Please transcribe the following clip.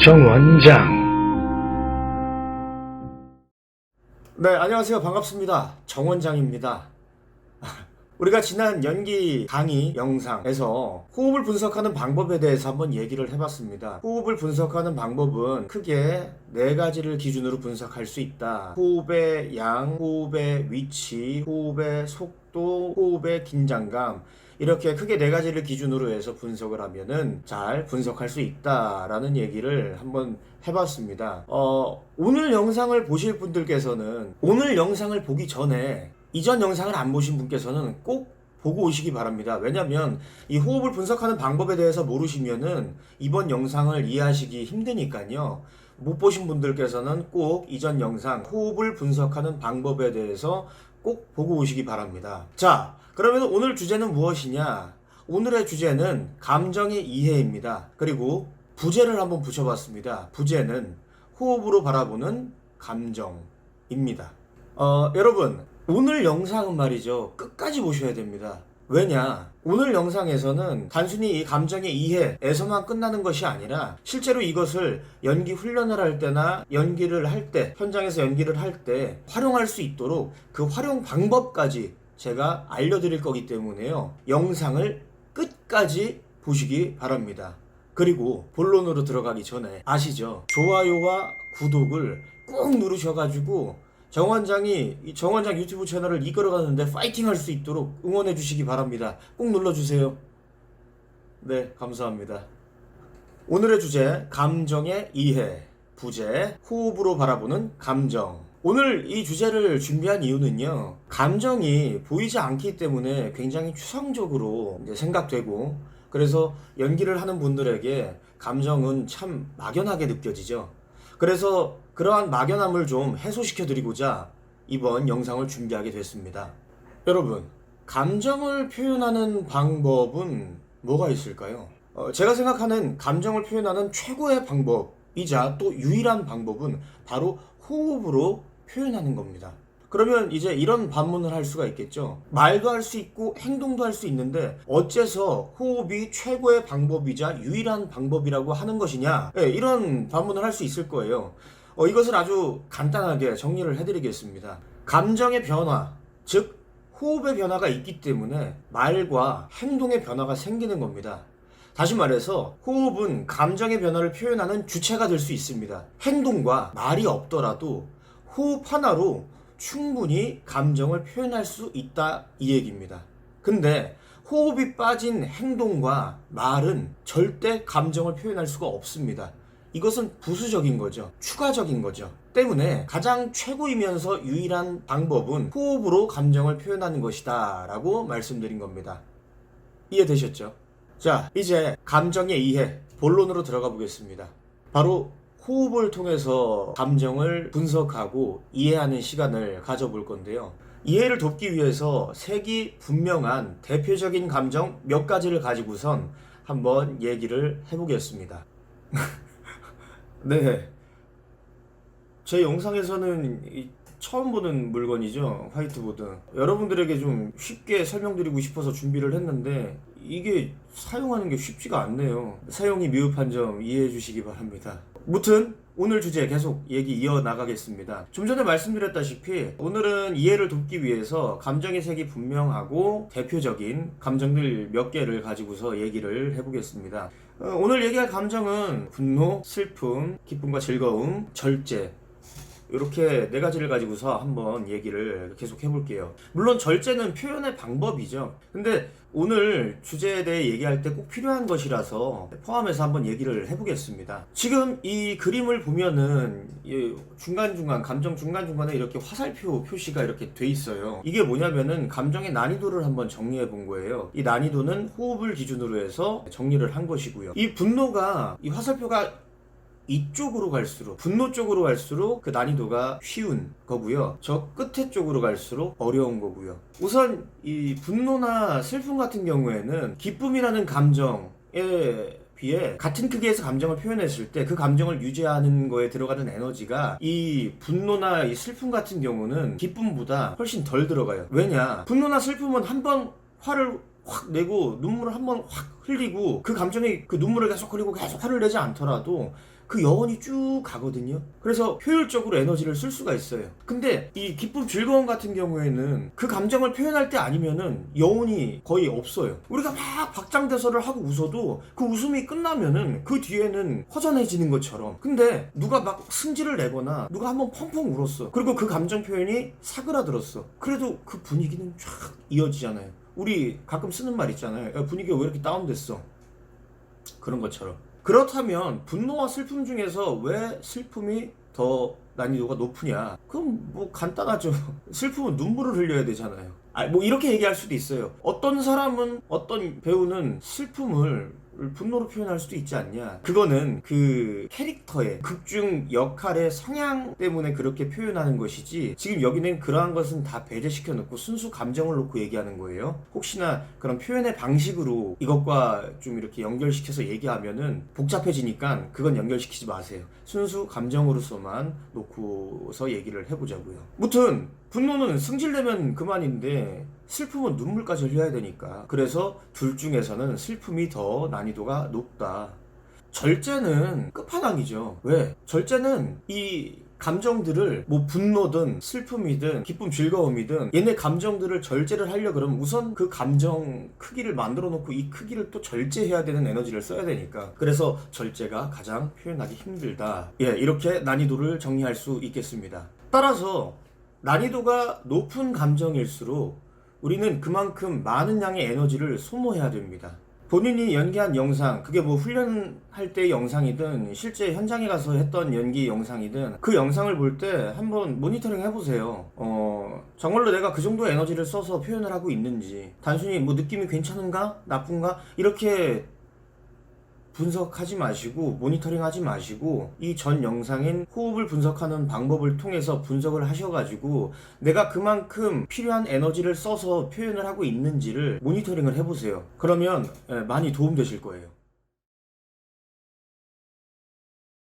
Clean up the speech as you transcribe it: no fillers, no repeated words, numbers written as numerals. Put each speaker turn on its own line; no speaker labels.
정원장.
네, 안녕하세요. 반갑습니다. 정원장입니다. 우리가 지난 연기 강의 영상에서 호흡을 분석하는 방법에 대해서 한번 얘기를 해봤습니다. 호흡을 분석하는 방법은 크게 네 가지를 기준으로 분석할 수 있다. 호흡의 양, 호흡의 위치, 호흡의 속도, 호흡의 긴장감, 이렇게 크게 네 가지를 기준으로 해서 분석을 하면은 잘 분석할 수 있다라는 얘기를 한번 해봤습니다. 오늘 영상을 보실 분들께서는 오늘 영상을 보기 전에 이전 영상을 안 보신 분께서는 꼭 보고 오시기 바랍니다. 왜냐면 이 호흡을 분석하는 방법에 대해서 모르시면은 이번 영상을 이해하시기 힘드니까요. 못 보신 분들께서는 꼭 이전 영상 호흡을 분석하는 방법에 대해서 꼭 보고 오시기 바랍니다. 자, 그러면 오늘 주제는 무엇이냐? 오늘의 주제는 감정의 이해입니다. 그리고 부제를 한번 붙여봤습니다. 부제는 호흡으로 바라보는 감정입니다. 여러분, 오늘 영상은 말이죠. 끝까지 보셔야 됩니다. 왜냐? 오늘 영상에서는 단순히 이 감정의 이해에서만 끝나는 것이 아니라 실제로 이것을 연기 훈련을 할 때나 연기를 할 때, 현장에서 연기를 할 때 활용할 수 있도록 그 활용 방법까지 제가 알려드릴 거기 때문에요. 영상을 끝까지 보시기 바랍니다. 그리고 본론으로 들어가기 전에 아시죠? 좋아요와 구독을 꾹 누르셔가지고 정원장이 이 정원장 유튜브 채널을 이끌어가는데 파이팅 할 수 있도록 응원해 주시기 바랍니다. 꼭 눌러주세요. 네, 감사합니다. 오늘의 주제, 감정의 이해. 부제, 호흡으로 바라보는 감정. 오늘 이 주제를 준비한 이유는요, 감정이 보이지 않기 때문에 굉장히 추상적으로 생각되고, 그래서 연기를 하는 분들에게 감정은 참 막연하게 느껴지죠. 그래서 그러한 막연함을 좀 해소시켜 드리고자 이번 영상을 준비하게 됐습니다. 여러분, 감정을 표현하는 방법은 뭐가 있을까요? 제가 생각하는 감정을 표현하는 최고의 방법이자 또 유일한 방법은 바로 호흡으로 표현하는 겁니다. 그러면 이제 이런 반문을 할 수가 있겠죠. 말도 할 수 있고 행동도 할 수 있는데 어째서 호흡이 최고의 방법이자 유일한 방법이라고 하는 것이냐? 네, 이런 반문을 할 수 있을 거예요. 이것을 아주 간단하게 정리를 해드리겠습니다. 감정의 변화, 즉 호흡의 변화가 있기 때문에 말과 행동의 변화가 생기는 겁니다. 다시 말해서 호흡은 감정의 변화를 표현하는 주체가 될 수 있습니다. 행동과 말이 없더라도 호흡 하나로 충분히 감정을 표현할 수 있다, 이 얘기입니다. 근데 호흡이 빠진 행동과 말은 절대 감정을 표현할 수가 없습니다. 이것은 부수적인 거죠. 추가적인 거죠. 때문에 가장 최고이면서 유일한 방법은 호흡으로 감정을 표현하는 것이다 라고 말씀드린 겁니다. 이해되셨죠? 자, 이제 감정의 이해, 본론으로 들어가 보겠습니다. 바로 호흡을 통해서 감정을 분석하고 이해하는 시간을 가져볼 건데요. 이해를 돕기 위해서 색이 분명한 대표적인 감정 몇 가지를 가지고선 한번 얘기를 해보겠습니다. 네, 제 영상에서는 처음 보는 물건이죠. 화이트보드. 여러분들에게 좀 쉽게 설명드리고 싶어서 준비를 했는데 이게 사용하는 게 쉽지가 않네요. 사용이 미흡한 점 이해해 주시기 바랍니다. 무튼 오늘 주제 계속 얘기 이어나가겠습니다. 좀 전에 말씀드렸다시피 오늘은 이해를 돕기 위해서 감정의 색이 분명하고 대표적인 감정들 몇 개를 가지고서 얘기를 해보겠습니다. 오늘 얘기할 감정은 분노, 슬픔, 기쁨과 즐거움, 절제, 이렇게 네 가지를 가지고서 한번 얘기를 계속 해볼게요. 물론 절제는 표현의 방법이죠. 근데 오늘 주제에 대해 얘기할 때 꼭 필요한 것이라서 포함해서 한번 얘기를 해보겠습니다. 지금 이 그림을 보면은 중간중간, 감정 중간중간에 이렇게 화살표 표시가 이렇게 돼 있어요. 이게 뭐냐면은 감정의 난이도를 한번 정리해 본 거예요. 이 난이도는 호흡을 기준으로 해서 정리를 한 것이고요. 이 분노가, 이 화살표가 이쪽으로 갈수록, 분노 쪽으로 갈수록 그 난이도가 쉬운 거고요. 저 끝에 쪽으로 갈수록 어려운 거고요. 우선 이 분노나 슬픔 같은 경우에는 기쁨이라는 감정에 비해 같은 크기에서 감정을 표현했을 때 그 감정을 유지하는 거에 들어가는 에너지가 이 분노나 이 슬픔 같은 경우는 기쁨보다 훨씬 덜 들어가요. 왜냐? 분노나 슬픔은 한번 화를 확 내고 눈물을 한번 확 흘리고 그 감정이 그 눈물을 계속 흘리고 계속 화를 내지 않더라도 그 여운이 쭉 가거든요. 그래서 효율적으로 에너지를 쓸 수가 있어요. 근데 이 기쁨, 즐거움 같은 경우에는 그 감정을 표현할 때 아니면은 여운이 거의 없어요. 우리가 막 박장대소를 하고 웃어도 그 웃음이 끝나면은 그 뒤에는 허전해지는 것처럼. 근데 누가 막 승질을 내거나 누가 한번 펑펑 울었어. 그리고 그 감정 표현이 사그라들었어. 그래도 그 분위기는 쫙 이어지잖아요. 우리 가끔 쓰는 말 있잖아요. 야, 분위기가 왜 이렇게 다운됐어? 그런 것처럼. 그렇다면 분노와 슬픔 중에서 왜 슬픔이 더 난이도가 높으냐? 그럼 뭐 간단하죠. 슬픔은 눈물을 흘려야 되잖아요. 뭐 이렇게 얘기할 수도 있어요. 어떤 사람은, 어떤 배우는 슬픔을 분노로 표현할 수도 있지 않냐. 그거는 그 캐릭터의 극중 역할의 성향 때문에 그렇게 표현하는 것이지, 지금 여기는 그러한 것은 다 배제시켜 놓고 순수 감정을 놓고 얘기하는 거예요. 혹시나 그런 표현의 방식으로 이것과 좀 이렇게 연결시켜서 얘기하면은 복잡해지니까 그건 연결시키지 마세요. 순수 감정으로서만 놓고서 얘기를 해보자고요. 무튼 분노는 승질내면 그만인데 슬픔은 눈물까지 흘려야 되니까, 그래서 둘 중에서는 슬픔이 더 난이도가 높다. 절제는 끝판왕이죠. 왜? 절제는 이 감정들을 뭐 분노든 슬픔이든 기쁨, 즐거움이든 얘네 감정들을 절제를 하려 그러면 우선 그 감정 크기를 만들어 놓고 이 크기를 또 절제해야 되는 에너지를 써야 되니까, 그래서 절제가 가장 표현하기 힘들다. 이렇게 난이도를 정리할 수 있겠습니다. 따라서 난이도가 높은 감정일수록 우리는 그만큼 많은 양의 에너지를 소모해야 됩니다. 본인이 연기한 영상, 그게 뭐 훈련할 때의 영상이든 실제 현장에 가서 했던 연기 영상이든 그 영상을 볼 때 한번 모니터링 해보세요. 정말로 내가 그 정도 에너지를 써서 표현을 하고 있는지, 단순히 뭐 느낌이 괜찮은가? 나쁜가? 이렇게 분석하지 마시고 모니터링 하지 마시고 이 전 영상인 호흡을 분석하는 방법을 통해서 분석을 하셔가지고 내가 그만큼 필요한 에너지를 써서 표현을 하고 있는지를 모니터링을 해보세요. 그러면 많이 도움되실 거예요.